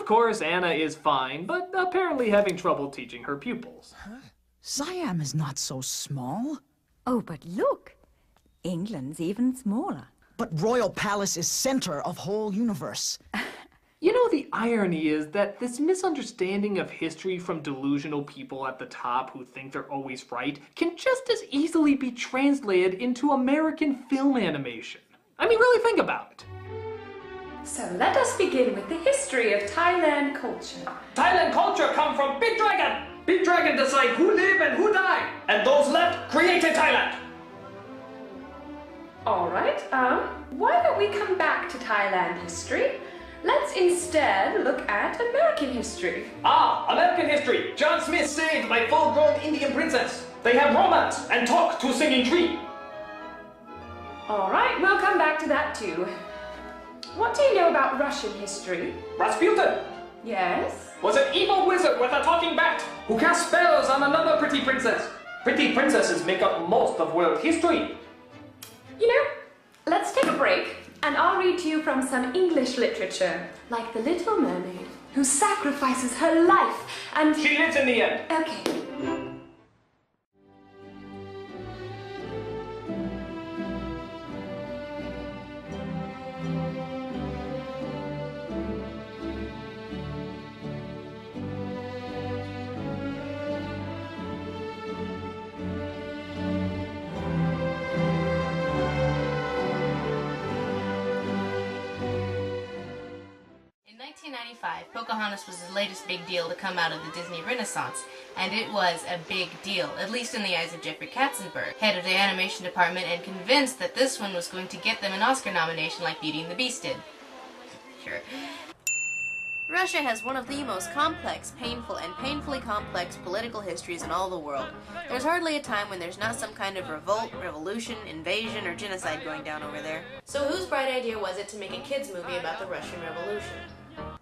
Of course, Anna is fine, but apparently having trouble teaching her pupils. Huh? Siam is not so small. Oh, but look. England's even smaller. But Royal Palace is center of whole universe. You know, the irony is that this misunderstanding of history from delusional people at the top who think they're always right can just as easily be translated into American film animation. I mean, really think about it. So let us begin with the history of Thailand culture. Thailand culture come from Big Dragon. Big Dragon decide who live and who die. And those left created Thailand. Alright, why don't we come back to Thailand history? Let's instead look at American history. American history. John Smith saved my full-grown Indian princess. They have romance and talk to singing tree. Alright, we'll come back to that too. What do you know about Russian history? Rasputin Yes? was an evil wizard with a talking bat who cast spells on another pretty princess. Pretty princesses make up most of world history. You know, let's take a break and I'll read to you from some English literature, like The Little Mermaid, who sacrifices her life and... She lives in the end. Okay. In 1995, Pocahontas was the latest big deal to come out of the Disney Renaissance, and it was a big deal, at least in the eyes of Jeffrey Katzenberg, head of the animation department, and convinced that this one was going to get them an Oscar nomination like Beauty and the Beast did. Sure. Russia has one of the most complex, painful, and painfully complex political histories in all the world. There's hardly a time when there's not some kind of revolt, revolution, invasion, or genocide going down over there. So whose bright idea was it to make a kids movie about the Russian Revolution?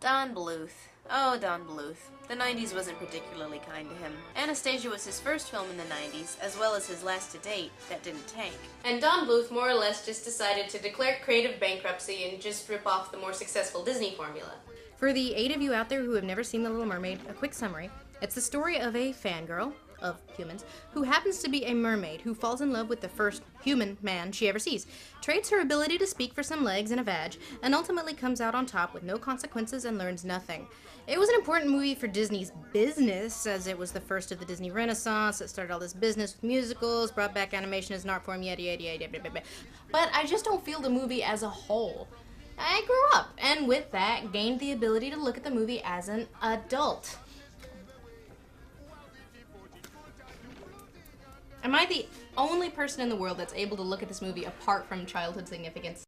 Don Bluth. Oh, Don Bluth. The 90s wasn't particularly kind to him. Anastasia was his first film in the 90s, as well as his last to date, that didn't tank. And Don Bluth more or less just decided to declare creative bankruptcy and just rip off the more successful Disney formula. For the 8 of you out there who have never seen The Little Mermaid, a quick summary. It's the story of a fangirl, of humans, who happens to be a mermaid who falls in love with the first human man she ever sees, trades her ability to speak for some legs and a vag, and ultimately comes out on top with no consequences and learns nothing. It was an important movie for Disney's business, as it was the first of the Disney Renaissance. It started all this business with musicals, brought back animation as an art form, yada yada yada yada yada. But I just don't feel the movie as a whole. I grew up, and with that, gained the ability to look at the movie as an adult. Am I the only person in the world that's able to look at this movie apart from childhood significance?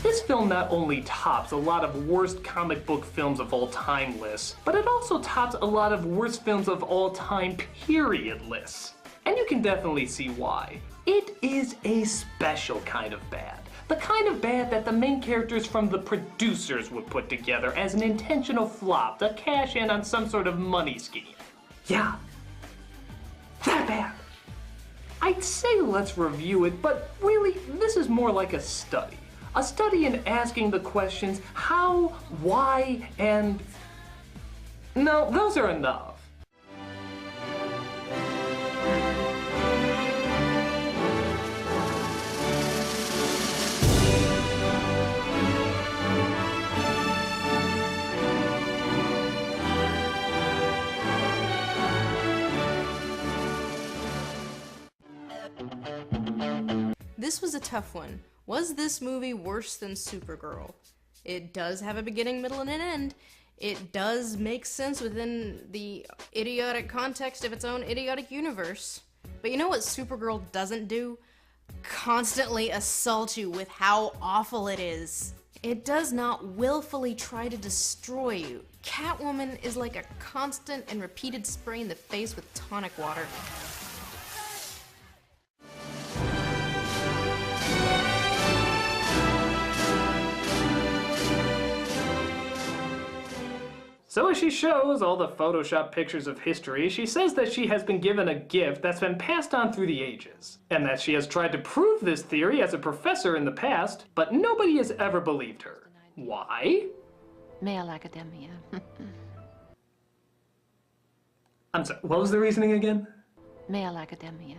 This film not only tops a lot of worst comic book films of all time lists, but it also tops a lot of worst films of all time period lists. And you can definitely see why. It is a special kind of bad. The kind of bad that the main characters from the producers would put together as an intentional flop to cash in on some sort of money scheme. Yeah, that bad. I'd say let's review it, but really, this is more like a study. A study in asking the questions how, why, and... No, those are enough. This was a tough one. Was this movie worse than Supergirl? It does have a beginning, middle, and an end. It does make sense within the idiotic context of its own idiotic universe. But you know what Supergirl doesn't do? Constantly assault you with how awful it is. It does not willfully try to destroy you. Catwoman is like a constant and repeated spray in the face with tonic water. So as she shows all the Photoshop pictures of history, she says that she has been given a gift that's been passed on through the ages, and that she has tried to prove this theory as a professor in the past, but nobody has ever believed her. Why? Male academia. I'm sorry, what was the reasoning again? Male academia.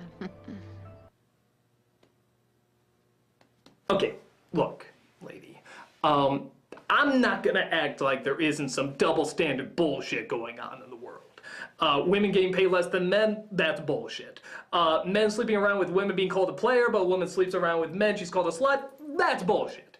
Okay, look, lady. I'm not gonna act like there isn't some double standard bullshit going on in the world. Women getting paid less than men, that's bullshit. Men sleeping around with women being called a player, but a woman sleeps around with men, she's called a slut, that's bullshit.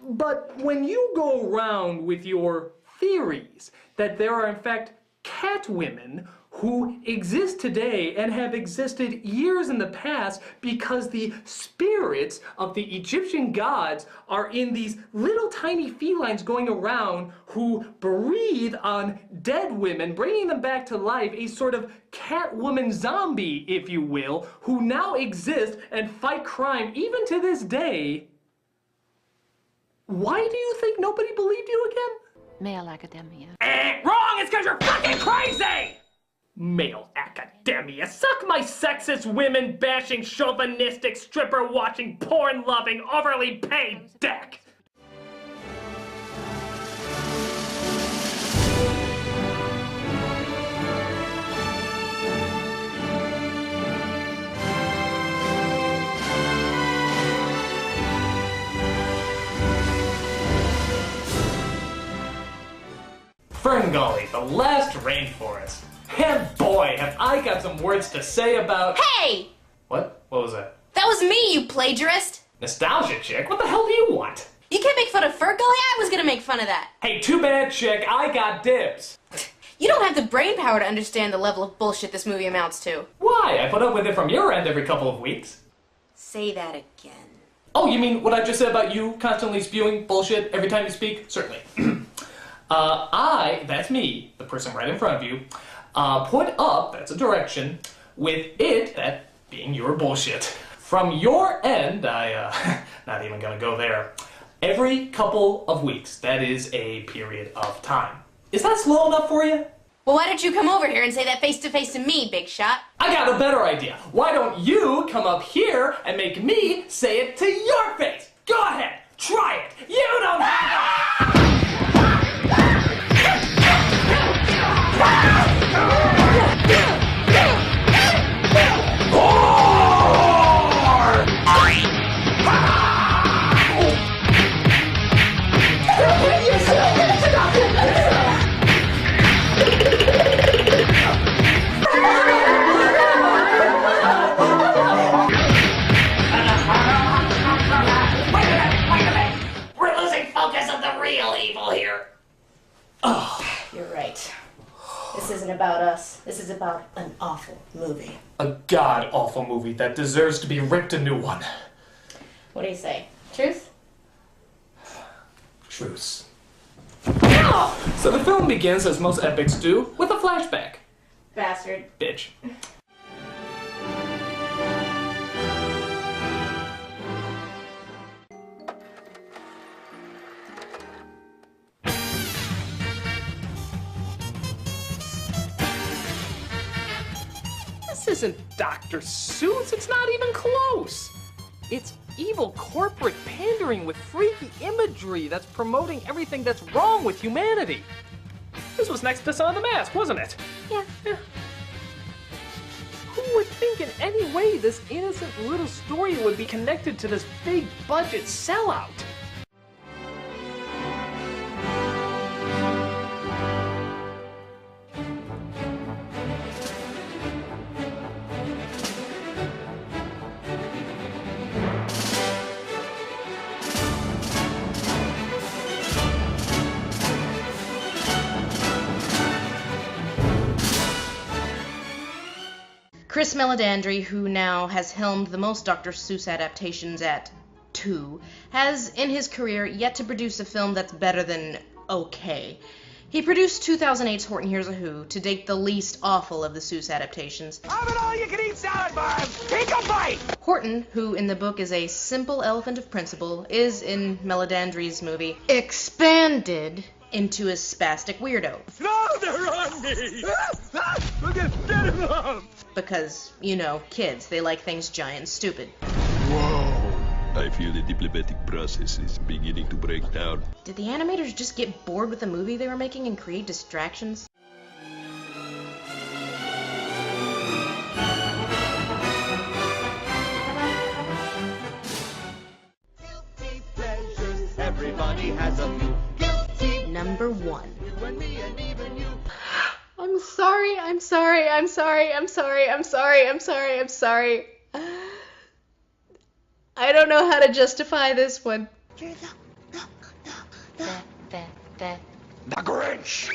But when you go around with your theories that there are in fact cat women who exist today and have existed years in the past because the spirits of the Egyptian gods are in these little tiny felines going around who breathe on dead women, bringing them back to life, a sort of Catwoman zombie, if you will, who now exist and fight crime even to this day. Why do you think nobody believed you again? Male academia. Wrong! It's because you're fucking crazy! Male academia. Suck my sexist, women-bashing, chauvinistic, stripper-watching, porn-loving, overly paid dick! Ferngully, the last rainforest. And boy, have I got some words to say about— Hey! What? What was that? That was me, you plagiarist! Nostalgia chick? What the hell do you want? You can't make fun of Ferngully? I was gonna make fun of that. Hey, too bad, chick. I got dibs. You don't have the brain power to understand the level of bullshit this movie amounts to. Why? I put up with it from your end every couple of weeks. Say that again. Oh, you mean what I just said about you constantly spewing bullshit every time you speak? Certainly. That's me, the person right in front of you, put up, that's a direction, with it, that being your bullshit. From your end, not even gonna go there, every couple of weeks, that is a period of time. Is that slow enough for you? Well, why don't you come over here and say that face-to-face to me, big shot? I got a better idea. Why don't you come up here and make me say it to your face? Go ahead, try it. You don't have to. You're right. This isn't about us. This is about an awful movie. A god-awful movie that deserves to be ripped a new one. What do you say? Truth? Truce. So the film begins, as most epics do, with a flashback. Bastard. Bitch. This isn't Dr. Seuss, it's not even close. It's evil corporate pandering with freaky imagery that's promoting everything that's wrong with humanity. This was next to Son of the Mask, wasn't it? Yeah. Who would think in any way this innocent little story would be connected to this big budget sellout? Chris Meledandri, who now has helmed the most Dr. Seuss adaptations at 2, has in his career yet to produce a film that's better than okay. He produced 2008's Horton Hears a Who, to date the least awful of the Seuss adaptations. Have an all-you-can-eat salad bar! Take a bite! Horton, who in the book is a simple elephant of principle, is, in Meledandri's movie, expanded into a spastic weirdo. No, they're on me! Look at them! Because, you know, kids, they like things giant and stupid. Whoa! I feel the diplomatic process is beginning to break down. Did the animators just get bored with the movie they were making and create distractions? Guilty pleasures, everybody has a few. Guilty Number 1. you and me and even you. I'm sorry. I don't know how to justify this one. The Grinch!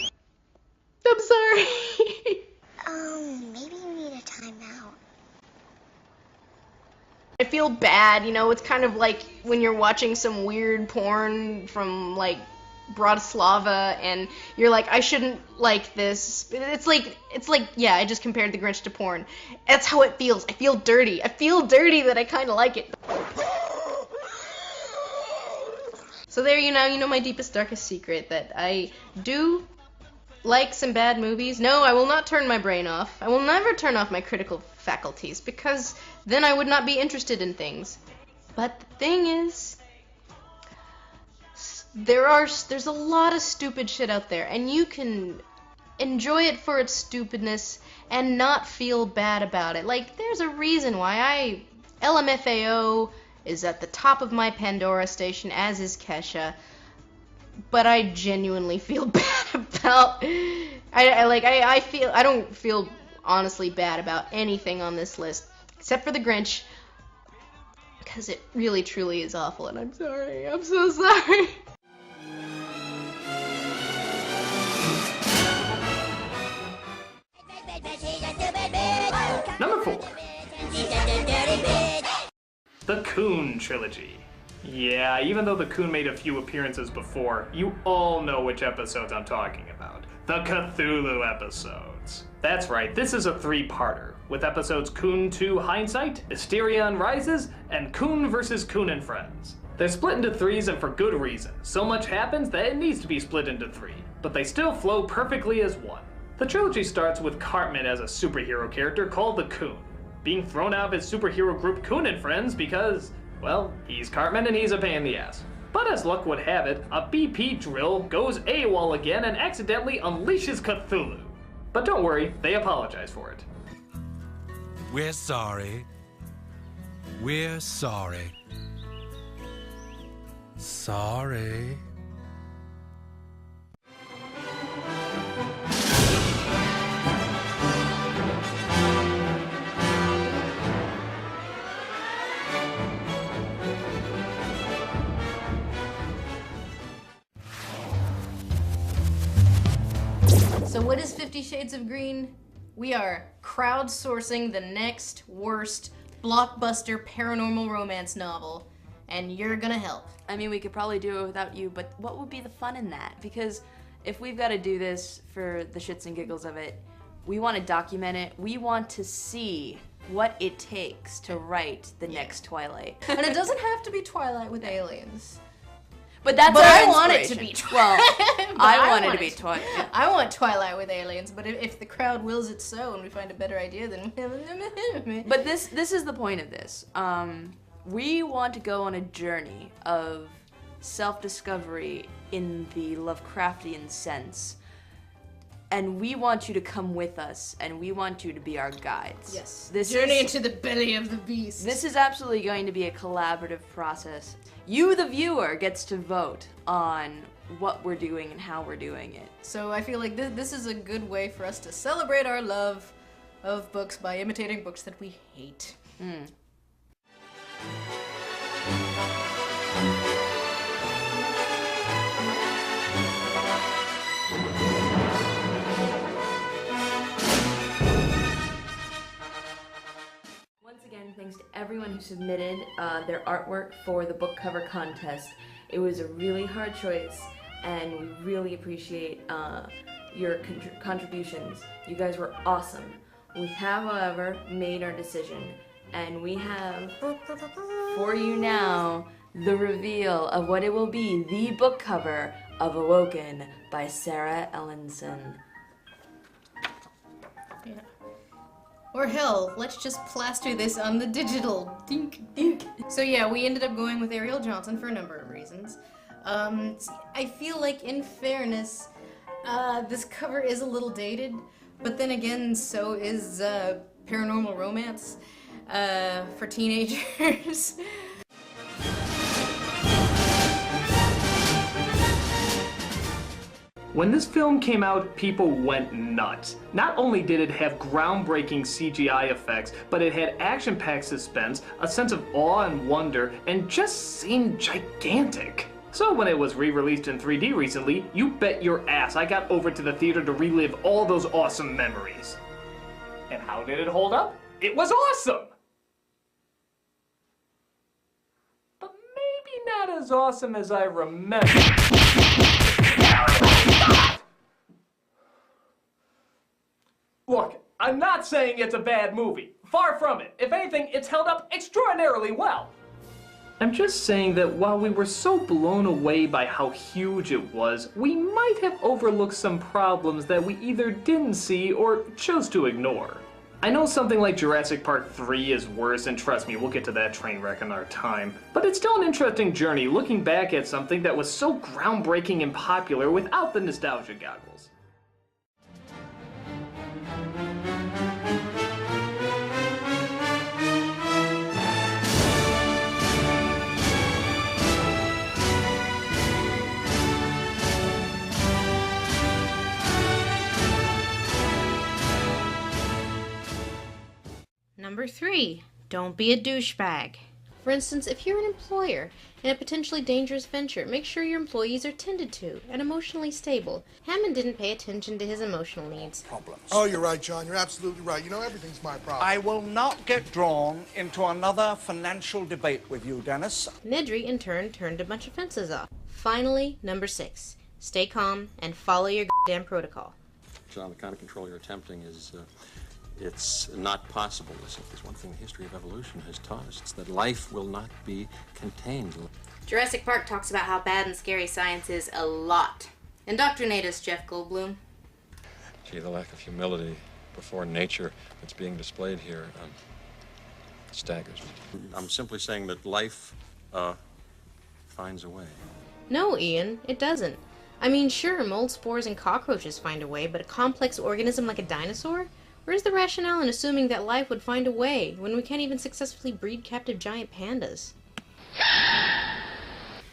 I'm sorry. Maybe you need a timeout. I feel bad, you know, it's kind of like when you're watching some weird porn from, like, Bratislava, and you're like, I shouldn't like this. It's like, yeah, I just compared the Grinch to porn. That's how it feels. I feel dirty. I feel dirty that I kind of like it. So there, you know my deepest, darkest secret, that I do like some bad movies. No, I will not turn my brain off. I will never turn off my critical faculties, because then I would not be interested in things. But the thing is, there's a lot of stupid shit out there, and you can enjoy it for its stupidness and not feel bad about it. Like, there's a reason why LMFAO is at the top of my Pandora station, as is Kesha, but I genuinely feel bad about, I don't feel honestly bad about anything on this list, except for the Grinch, because it really truly is awful, and I'm sorry, I'm so sorry. Number 4. The Coon Trilogy. Yeah, even though the Coon made a few appearances before, you all know which episodes I'm talking about. The Cthulhu episodes. That's right, this is a 3-parter, with episodes Coon 2 Hindsight, Asterion Rises, and Coon vs. Coon and Friends. They're split into 3s, and for good reason. So much happens that it needs to be split into 3, but they still flow perfectly as one. The trilogy starts with Cartman as a superhero character called the Coon, being thrown out of his superhero group Coon and Friends because, well, he's Cartman and he's a pain in the ass. But as luck would have it, a BP drill goes AWOL again and accidentally unleashes Cthulhu. But don't worry, they apologize for it. We're sorry. We're sorry. Sorry. So what is 50 Shades of Green? We are crowdsourcing the next worst blockbuster paranormal romance novel, and you're gonna help. I mean, we could probably do it without you, but what would be the fun in that? Because if we've got to do this for the shits and giggles of it, we want to document it. We want to see what it takes to write the next Twilight. And it doesn't have to be Twilight with aliens. But that's I want it to be Twilight. Well, I want it to be Twilight. Yeah. I want Twilight with aliens, but if the crowd wills it so and we find a better idea, then... But this is the point of this. We want to go on a journey of self-discovery in the Lovecraftian sense. And we want you to come with us, and we want you to be our guides. Yes. Journey into the belly of the beast. This is absolutely going to be a collaborative process. You, the viewer, gets to vote on what we're doing and how we're doing it. So I feel like this is a good way for us to celebrate our love of books by imitating books that we hate. Once again, thanks to everyone who submitted their artwork for the book cover contest. It was a really hard choice, and we really appreciate your contributions. You guys were awesome. We have, however, made our decision, and we have for you now the reveal of what it will be, the book cover of Awoken by Sarah Ellenson. Yeah. Or hell, let's just plaster this on the digital. Dink, dink. So yeah, we ended up going with Ariel Johnson for a number of reasons. I feel like, in fairness, this cover is a little dated, but then again, so is Paranormal Romance for teenagers. When this film came out, people went nuts. Not only did it have groundbreaking CGI effects, but it had action-packed suspense, a sense of awe and wonder, and just seemed gigantic. So when it was re-released in 3D recently, you bet your ass I got over to the theater to relive all those awesome memories. And how did it hold up? It was awesome! But maybe not as awesome as I remember. Look, I'm not saying it's a bad movie. Far from it. If anything, it's held up extraordinarily well. I'm just saying that while we were so blown away by how huge it was, we might have overlooked some problems that we either didn't see or chose to ignore. I know something like Jurassic Park 3 is worse, and trust me, we'll get to that train wreck in our time. But it's still an interesting journey looking back at something that was so groundbreaking and popular without the nostalgia goggles. Number 3, don't be a douchebag. For instance, if you're an employer in a potentially dangerous venture, make sure your employees are tended to and emotionally stable. Hammond didn't pay attention to his emotional needs. Oh, you're right, John. You're absolutely right. You know, everything's my problem. I will not get drawn into another financial debate with you, Dennis. Nedry, in turn, turned a bunch of fences off. Finally, number 6, stay calm and follow your goddamn protocol. John, the kind of control you're attempting is, it's not possible. Listen, if there's one thing the history of evolution has taught us, it's that life will not be contained. Jurassic Park talks about how bad and scary science is a lot. Indoctrinate us, Jeff Goldblum. Gee, the lack of humility before nature that's being displayed here staggers me. I'm simply saying that life finds a way. No, Ian, it doesn't. I mean, sure, mold spores and cockroaches find a way, but a complex organism like a dinosaur? Where's the rationale in assuming that life would find a way when we can't even successfully breed captive giant pandas?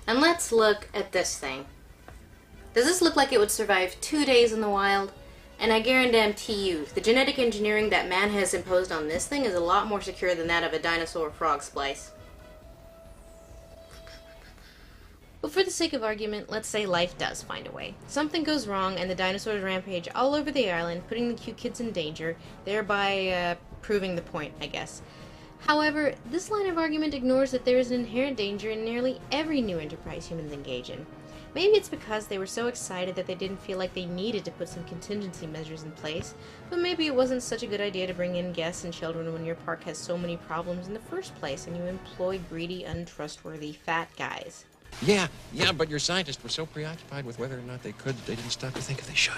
And let's look at this thing. Does this look like it would survive 2 days in the wild? And I guarantee you, the genetic engineering that man has imposed on this thing is a lot more secure than that of a dinosaur frog splice. But for the sake of argument, let's say life does find a way. Something goes wrong and the dinosaurs rampage all over the island, putting the cute kids in danger, thereby proving the point, I guess. However, this line of argument ignores that there is an inherent danger in nearly every new enterprise humans engage in. Maybe it's because they were so excited that they didn't feel like they needed to put some contingency measures in place, but maybe it wasn't such a good idea to bring in guests and children when your park has so many problems in the first place and you employ greedy, untrustworthy fat guys. Yeah, but your scientists were so preoccupied with whether or not they could that they didn't stop to think if they should.